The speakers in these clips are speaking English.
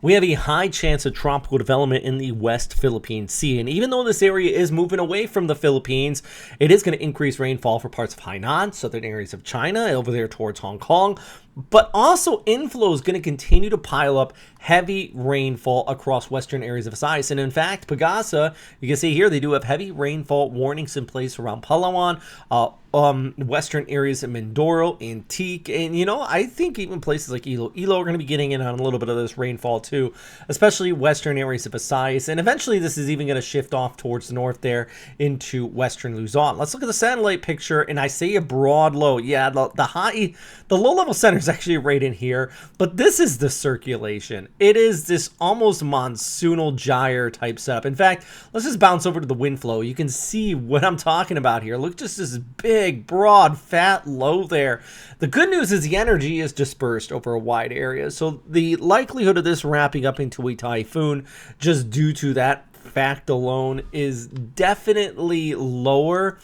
We have a high chance of tropical development in the West Philippine Sea. And even though this area is moving away from the Philippines, it is going to increase rainfall for parts of Hainan, southern areas of China, over there towards Hong Kong. But also inflow is going to continue to pile up heavy rainfall across western areas of Visayas. And in fact, Pagasa, you can see here, they do have heavy rainfall warnings in place around Palawan, western areas of Mindoro, Antique, and I think even places like Ilo are going to be getting in on a little bit of this rainfall too, especially western areas of Visayas, and eventually this is even going to shift off towards the north there into western Luzon. Let's look at the satellite picture, and I say a broad low. Yeah, the low level center is actually right in here, but this is the circulation. It is this almost monsoonal gyre type setup. In fact, let's just bounce over to the wind flow. You can see what I'm talking about here. Look, just this big, broad, fat low there. The good news is the energy is dispersed over a wide area, so the likelihood of this wrapping up into a typhoon just due to that fact alone is definitely lower,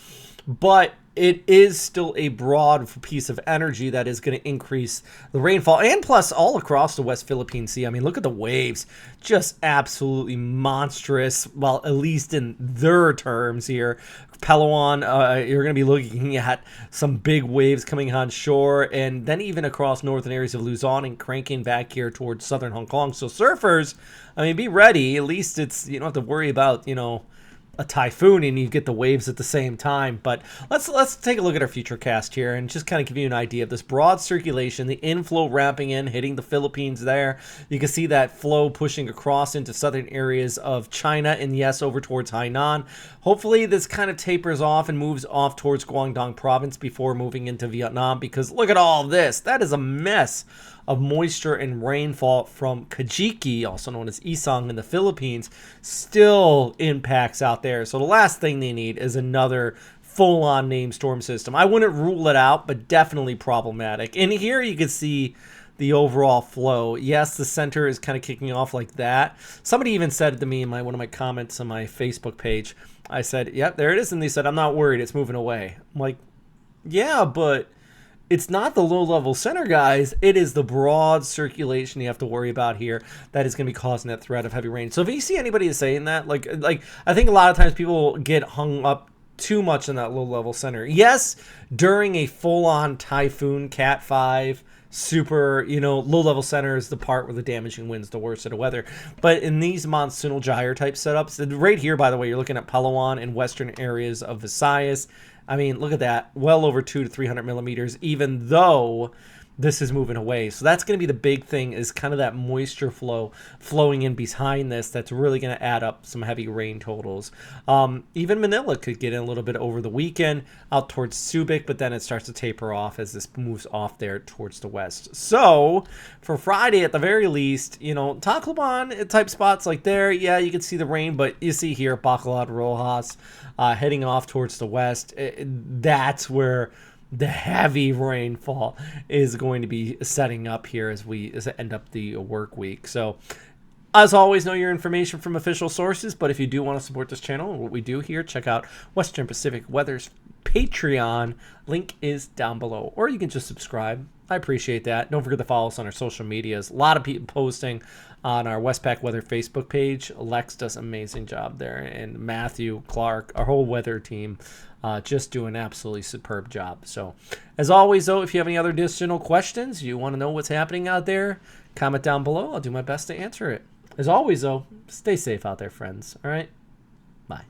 but it is still a broad piece of energy that is going to increase the rainfall, and plus all across the West Philippine Sea. I mean, look at the waves, just absolutely monstrous. Well, at least in their terms here. Palawan, you're going to be looking at some big waves coming on shore, and then even across northern areas of Luzon and cranking back here towards southern Hong Kong. So surfers, I mean, be ready. At least it's, you don't have to worry about, a typhoon and you get the waves at the same time. But let's take a look at our future cast here and just kind of give you an idea of this broad circulation, the inflow wrapping in, hitting the Philippines there. You can see that flow pushing across into southern areas of China and yes, over towards Hainan. Hopefully this kind of tapers off and moves off towards Guangdong province before moving into Vietnam, because look at all this. That is a mess of moisture and rainfall from Kajiki, also known as Isang in the Philippines, still impacts out there. So the last thing they need is another full-on named storm system. I wouldn't rule it out, but definitely problematic. And here you can see the overall flow. Yes, the center is kind of kicking off like that. Somebody even said to me in one of my comments on my Facebook page, I said, yep, there it is. And they said, I'm not worried, it's moving away. I'm like, yeah, but it's not the low-level center, guys. It is the broad circulation you have to worry about here that is going to be causing that threat of heavy rain. So if you see anybody saying that, like I think a lot of times people get hung up too much in that low-level center. Yes, during a full-on typhoon, Cat 5, super, low-level center is the part where the damaging winds, the worst of the weather. But in these monsoonal gyre type setups, right here, by the way, you're looking at Palawan and western areas of Visayas. I mean, look at that. Well over 200 to 300 millimeters, even though this is moving away. So that's going to be the big thing, is kind of that moisture flow flowing in behind this. That's really going to add up some heavy rain totals. Even Manila could get in a little bit over the weekend out towards Subic, but then it starts to taper off as this moves off there towards the west. So for Friday, at the very least, Tacloban type spots like there, yeah, you can see the rain, but you see here, Bacolod, Rojas, heading off towards the west. That's where the heavy rainfall is going to be setting up here as we end up the work week. So as always, know your information from official sources, but if you do want to support this channel and what we do here, check out Western Pacific Weather's Patreon. Link is down below, or you can just subscribe. I appreciate that. Don't forget to follow us on our social medias. A lot of people posting on our Westpac Weather Facebook page. Lex does an amazing job there, and Matthew, Clark, our whole weather team, just do an absolutely superb job. So as always, though, if you have any other additional questions, you want to know what's happening out there, comment down below. I'll do my best to answer it. As always, though, stay safe out there, friends. All right? Bye.